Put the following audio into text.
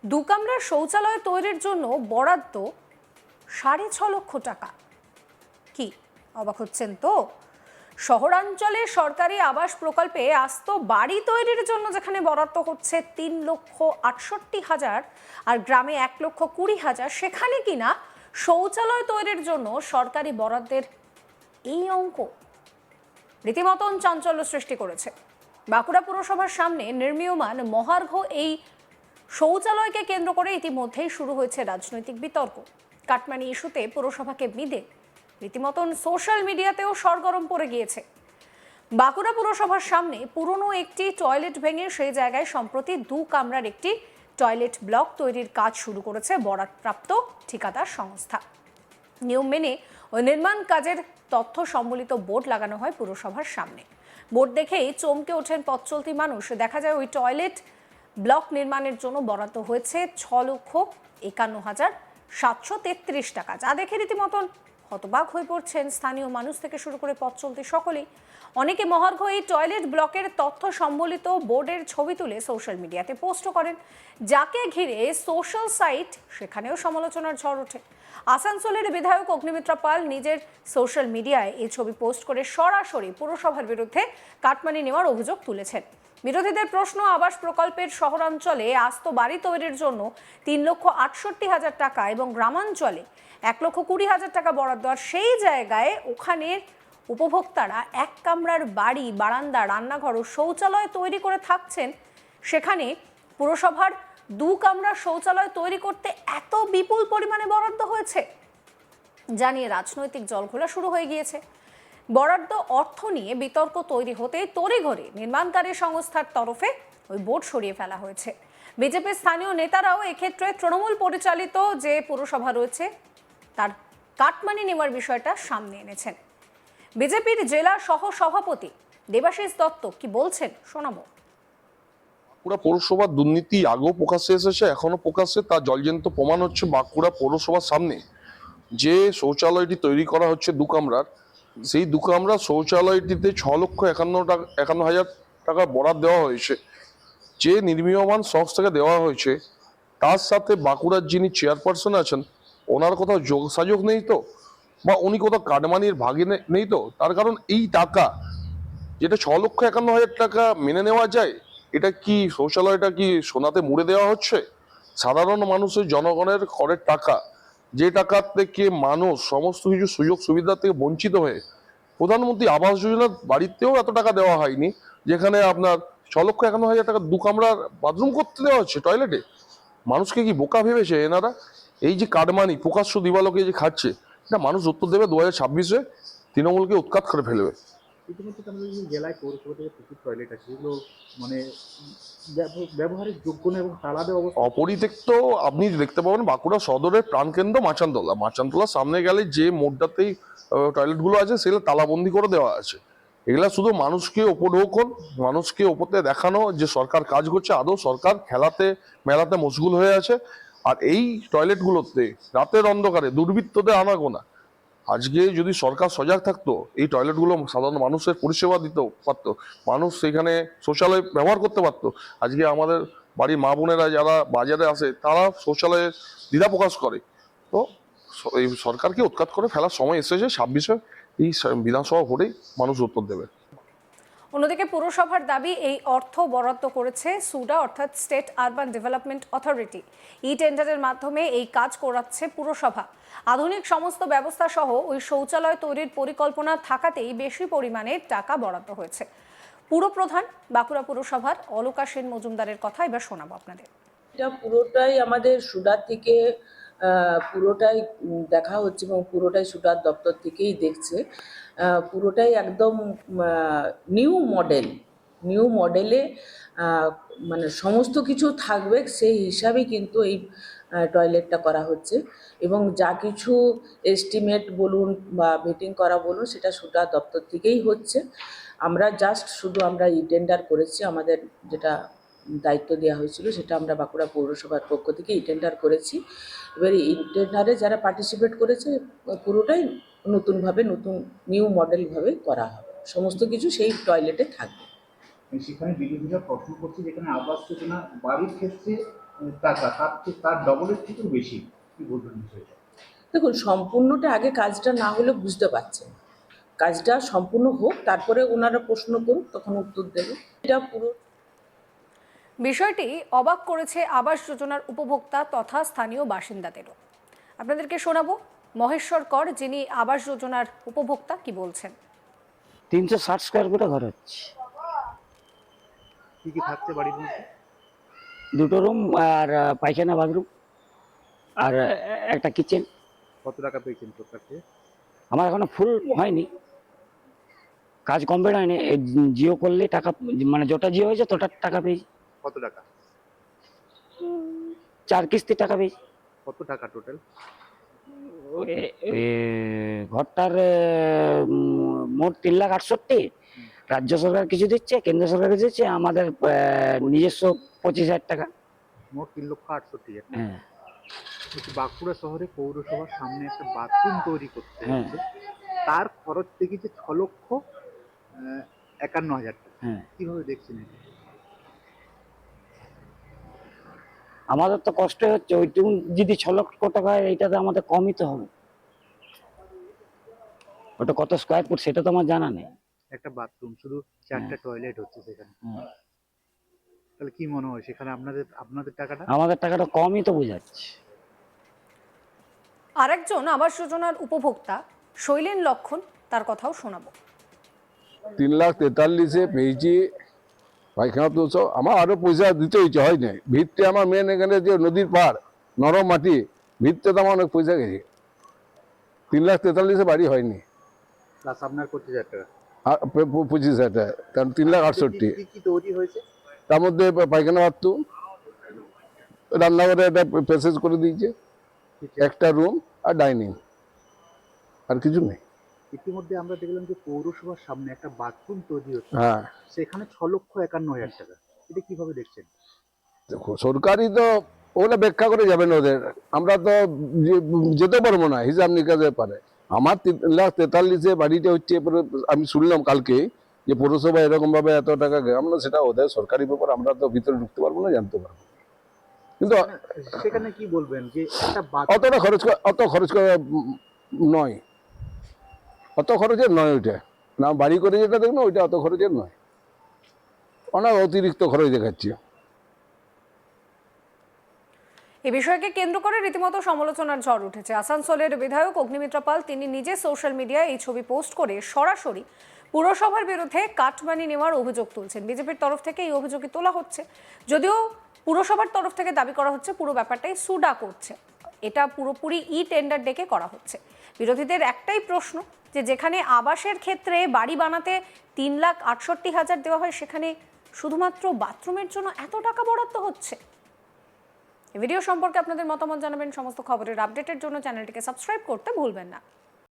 দুকামরার শৌচালয় তৈরির জন্য বরাদ্দ 6.5 লক্ষ টাকা। কি অবাক হচ্ছেন তো? শহরাঞ্চলে সরকারি আবাস প্রকল্পে আস্ত বাড়ি তৈরির জন্য যেখানে বরাদ্দ হচ্ছে 3,68,000 আর গ্রামে 1,20,000, সেখানে কিনা শৌচালয় তৈরির জন্য সরকারি বরাদ্দের এই অঙ্ক রীতিমতন চাঞ্চল্য সৃষ্টি করেছে। বাঁকুড়া পুরসভার সামনে নির্মীয়মান মহার্ঘ এই শৌচালয়কে কেন্দ্র করে ইতিমধ্যেই শুরু হয়েছে রাজনৈতিক বিতর্ক। কাটমানি ইস্যুতে পুরসভাকে মিদে রীতিমতন সোশ্যাল মিডিয়াতেও সরগরম পড়ে গিয়েছে। বাঁকুড়া পুরসভার সামনে পুরনো একটি টয়লেট ভেঙে সেই জায়গায় সম্প্রতি 2 কামরার একটি টয়লেট ব্লক তৈরির কাজ শুরু করেছে বরাদপ্রাপ্ত ঠিকাদার সংস্থা। নিয়ম মেনে ওই নির্মাণ কাজের তথ্য সম্বলিত বোর্ড লাগানো হয় পুরসভার সামনে। বোর্ড দেখেই চমকে ওঠেন পথ চলতি মানুষ। দেখা যায় ওই টয়লেট ব্লক নির্মাণের জন্য বরাদ্দ হয়েছে 6,51,733 টাকা, যা দেখে রীতিমতন হতবাক হয়ে পড়ছেন স্থানীয় মানুষ থেকে শুরু করে পথ চলতি সকলেই। অনেকে মহার্ঘ এই টয়লেট ব্লকের তথ্য সম্বলিত বোর্ডের ছবি তুলে সোশ্যাল মিডিয়াতে পোস্ট করেন, যাকে ঘিরে সোশ্যাল সাইট সেখানেও সমালোচনার ঝড় ওঠে। আসানসোলের বিধায়ক অগ্নিমিত্রা পাল নিজের সোশ্যাল মিডিয়ায় এই ছবি পোস্ট করে সরাসরি পুরসভার বিরুদ্ধে কাটমানি নেওয়ার অভিযোগ তুলেছেন। বিরোধীদের প্রশ্ন, আবাস প্রকল্পের শহরাঞ্চলে আস্ত বাড়ি তৈরির জন্য 3,68,000 টাকা এবং গ্রামাঞ্চলে 1,20,000 টাকা বরাদ্দ, আর সেই জায়গায় ওখানের উপভোক্তারা 1 কামরার বাড়ি, বারান্দা, রান্নাঘর ও শৌচালয় তৈরি করে থাকছেন। সেখানে পুরসভার 2 কামরার শৌচালয় তৈরি করতে এত বিপুল পরিমাণে বরাদ্দ হয়েছে জানিয়ে রাজনৈতিক জলঘোলা শুরু হয়ে গিয়েছে। বরাদ্দ অর্থ নিয়ে বিতর্ক তৈরি হতে তড়িঘড়ি নির্মাণকারী সংস্থার তরফে ওই বোর্ড সরিয়ে ফেলা হয়েছে। বিজেপির স্থানীয় নেতারাও এক্ষেত্রে তৃণমূল পরিচালিত যে পুরসভা রয়েছে তার কাটমানি নেওয়ার বিষয়টা সামনে এনেছেন। বিজেপির জেলা সহ সভাপতি দেবাশিস দত্ত কি বলছেন শোনাবো। বাঁকুড়া পৌরসভার দুর্নীতি আগেও প্রকাশ্যে এসেছে, এখনো প্রকাশ্যে, তার জলজন্ত প্রমাণ হচ্ছে বাঁকুড়া পৌরসভার সামনে যে শৌচালয়টি তৈরি করা হচ্ছে 2 কামরার, সেই 2 কামরার শৌচালয়টিতে 6,51,000 টাকা বরাদ্দ দেওয়া হয়েছে, যে নির্মীয়মান সংস্থাকে দেওয়া হয়েছে। তার সাথে বাঁকুড়ার যিনি চেয়ারপারসন আছেন ওনার কোথাও যোগসাযোগ নেই তো, বা উনি কোথাও কাটমানির ভাগে নেই তো? তার কারণ এই টাকা যেটা 6,51,000 টাকা মেনে নেওয়া যায়, এটা কি শৌচালয়টা কি সোনাতে মুড়ে দেওয়া হচ্ছে? সাধারণ মানুষের জনগণের করের টাকা, যে টাকা থেকে মানুষ সমস্ত কিছু সুযোগ সুবিধা থেকে বঞ্চিত হয়ে, প্রধানমন্ত্রী আবাস যোজনার বাড়িতেও এত টাকা দেওয়া হয়নি, যেখানে আপনার 6,51,000 টাকা 2 কামরার বাথরুম করতে দেওয়া হচ্ছে টয়লেটে। মানুষকে কি বোকা ভেবেছে এনারা? এই যে কাটমানি প্রকাশ্য দিবালোকে যে খাচ্ছে, এটা মানুষ উত্তর দেবে 2026-এ, তৃণমূলকে উৎখাত করে ফেলবে। ইতিমধ্যে আমাদের জেলায় পৌরসভা থেকে প্রচুর টয়লেট আছে, যেগুলো মানে ব্যবহারের যোগ্য না এবং তালা দেওয়া অবস্থা অপরিত্যক্ত। আপনি দেখতে পাবেন বাঁকুড়া সদরের প্রাণকেন্দ্র মাচানতলার সামনে গেলে যে মোড়টাতেই টয়লেট গুলো আছে সেগুলো তালাবন্দি করে দেওয়া আছে। এগুলা শুধু মানুষকে উপঢৌকন, মানুষকে ওপরতে দেখানো যে সরকার কাজ করছে। আদৌ সরকার খেলাতে মেলাতে মশগুল হয়ে আছে। আর এই টয়লেট গুলোতে রাতের অন্ধকারে দুর্বৃত্তদের আনাগোনা। আজকে যদি সরকার সজাগ থাকতো, এই টয়লেট গুলো সাধারণ মানুষের পরিষেবা দিতে পারতো, মানুষ সেখানে শৌচালয় ব্যবহার করতে পারতো। আজকে আমাদের বাড়ির মা বোনেরা যারা বাজারে আসে তারা শৌচালয়ে দ্বিধা প্রকাশ করে। তো এই সরকারকে উৎখাত করে ফেলার সময় এসেছে। 26-এ এই বিধানসভা ভোটেই মানুষ উত্তর দেবে। অন্যদিকে পুরসভার দাবি, এই অর্থ বরাদ্দ করেছে সুডা অর্থাৎ স্টেট আরবান ডেভেলপমেন্ট অথরিটি। ই টেন্ডারের মাধ্যমে এই কাজ করাচ্ছে পুরসভা। আধুনিক সমস্ত ব্যবস্থা সহ ওই শৌচালয় তৈরির পরিকল্পনা থাকাতেই বেশি পরিমাণে টাকা বরাদ্দ হয়েছে। পুরপ্রধান বাঁকুড়া পুরসভার অলকা সেন মজুমদারের কথা এবার শোনাবো আপনাদের। এটা পুরোটাই আমাদের সুডার থেকে পুরোটাই দেখা হচ্ছে এবং পুরোটাই সুডার দপ্তর থেকেই দেখছে। পুরোটাই একদম নিউ মডেলে মানে সমস্ত কিছু থাকবে সেই হিসাবেই কিন্তু এই টয়লেটটা করা হচ্ছে। এবং যা কিছু এস্টিমেট বলুন বা মিটিং করা বলুন, সেটা সুডার দপ্তর থেকেই হচ্ছে। আমরা শুধু আমরা ই টেন্ডার করেছি, আমাদের যেটা দায়িত্ব দেওয়া হয়েছিল সেটা আমরা বাঁকুড়া পৌরসভার পক্ষ থেকে ই টেন্ডার করেছি। এবার এই টেন্ডারে যারা পার্টিসিপেট করেছে পুরোটাই নতুনভাবে নিউ মডেলভাবে করা হবে, সমস্ত কিছু সেই টয়লেটে থাকবে। সেখানে বিরোধীরা প্রশ্ন করছে, যেখানে আবাস যোজনা বাড়ির ক্ষেত্রে টাকা তার ডবলের থেকেও বেশি, কি বলবেন বিষয়টা? দেখুন, সম্পূর্ণটা আগে কাজটা না হলে বুঝতে পারছেন, কাজটা সম্পূর্ণ হোক, তারপরে ওনারা প্রশ্ন করুক, তখন উত্তর দেবে। এটা পুরো বিষয়টি অবাক করেছে আবাস যোজনার উপভোক্তা তথা স্থানীয় বাসিন্দাদেরও। আপনাদেরকে শোনাবো মহেশ্বর কর, যিনি আবাস যোজনার উপভোক্তা, কি বলছেন। 360 স্কোয়ার ফুটে ঘর হচ্ছে, কি কি থাকছে বাড়ির মধ্যে? 2টো রুম আর পায়খানা বাথরুম আর একটা কিচেন। কত টাকা পেয়েছেন সরকার থেকে? আমার এখনো ফুল হয়নি, কাজ কমপ্লিট হয়নি। এই জিও করলে টাকা, মানে যটা জিও হয়েছে তটা টাকা পেয়েছি। কত টাকা? 4 কিস্তি টাকা পেয়েছি। কত টাকা টোটাল? ঘরটার মোট 3,68,000। রাজ্য সরকার কিছু দিচ্ছে, কেন্দ্র সরকার কিছু দিচ্ছে, আমাদের নিজস্ব 25,000 টাকা। মোট 3,68,000 টাকা। হ্যাঁ বলছি, বাঁকুড়া শহরে পৌরসভার সামনে একটা বাথরুম তৈরি করতে হ্যাঁ হচ্ছে, তার খরচ দেখেছে 6,51,000 টাকা। হ্যাঁ, কিভাবে দেখছেন এটা? আমাদের তো কষ্ট হচ্ছে, ওইটুকু যদি 6 লক্ষ টাকা হয়, এইটাতে আমাদের কমই তো হবে। ওটা কত স্কোয়ার ফুট সেটা তো আমার জানা নেই। একটা বাথরুম, শুধু 4টা টয়লেট হচ্ছে সেখানে। হ্যাঁ। তাহলে কি মনে হয় সেখানে আপনাদের টাকাটা? আমাদের টাকাটা কমই তো বোঝাচ্ছে। আরেকজন আবাস যোজনার উপভোক্তা শৈলেন লক্ষণ, তার কথাও শোনাবো। 3,43,000 পেয়েছি। পায়খানা তো আমার আরো পয়সা দিতে হয়েছে, হয় নাই। ভিতরে আমার মেন এখানে যে নদীর পার, নরম মাটি, ভিতরে তো আমার অনেক পয়সা গেছে। 3,43,000 বাড়ি হয়নি। প্লাস আপনার 25,000 টাকা। 25,000 টাকা, কারণ 3,68,000। কি কি তৈরি হয়েছে? তার মধ্যে পায়খানা বাথরুম, রান্নাঘরে একটা প্যাসেজ করে দিয়েছে, একটা রুম আর ডাইনিং, আর কিছু নেই। ইতিমধ্যে আমরা দেখলাম যে পৌরসভার সামনে একটা বাথরুম তৈরি হচ্ছে, হ্যাঁ, সেখানে 6,51,000 টাকা। এটা কিভাবে দেখছেন? দেখো সরকারি তো ওগুলো ব্যাখ্যা করে যাবেন ওদের, আমরা তো যেতে পারবো না, হিসাব নিকাশের পারে। আমার 3,43,000 বাড়িটা হচ্ছে, আমি শুনলাম কালকে যে পৌরসভা এরকম ভাবে এত টাকা, আমরা সেটা ওদের সরকারি ব্যাপার, আমরা তো ভিতরে ঢুকতে পারবো না, জানতে পারবো না। কিন্তু সেখানে কি বলবেন যে একটা অত খরচ করা নয়, অত খরচের নয় ওইটা। না বাড়ি করে যেটা দেখুন ওইটা অত খরচের নয়, অনেক অতিরিক্ত খরচ দেখাচ্ছে। এ বিষয়কে কেন্দ্র করে রীতিমতো সমালোচনার ঝড় উঠেছে। আসানসোলের বিধায়ক অগ্নিমিত্রা পাল, তিনি নিজে সোশ্যাল মিডিয়ায় এই ছবি পোস্ট করে সরাসরি পুরসভার বিরুদ্ধে কাটমানি নেওয়ার অভিযোগ তুলছেন। বিজেপির তরফ থেকে এই অভিযোগই তোলা হচ্ছে, যদিও পুরসভার তরফ থেকে দাবি করা হচ্ছে পুরো ব্যাপারটাই সুডা করছে, এটা পুরোপুরি টেন্ডার ডেকে করা হচ্ছে। বিরোধীদের একটাই প্রশ্ন, যে যেখানে আবাসের ক্ষেত্রে বাড়ি বানাতে 3,68,000 দেওয়া হয়, সেখানে শুধুমাত্র বাথরুমের জন্য এত টাকা বরাদ্দ হচ্ছে। এই ভিডিও সম্পর্কে আপনাদের মতামত জানাবেন। সমস্ত খবরের আপডেটের জন্য চ্যানেলটিকে সাবস্ক্রাইব করতে ভুলবেন না।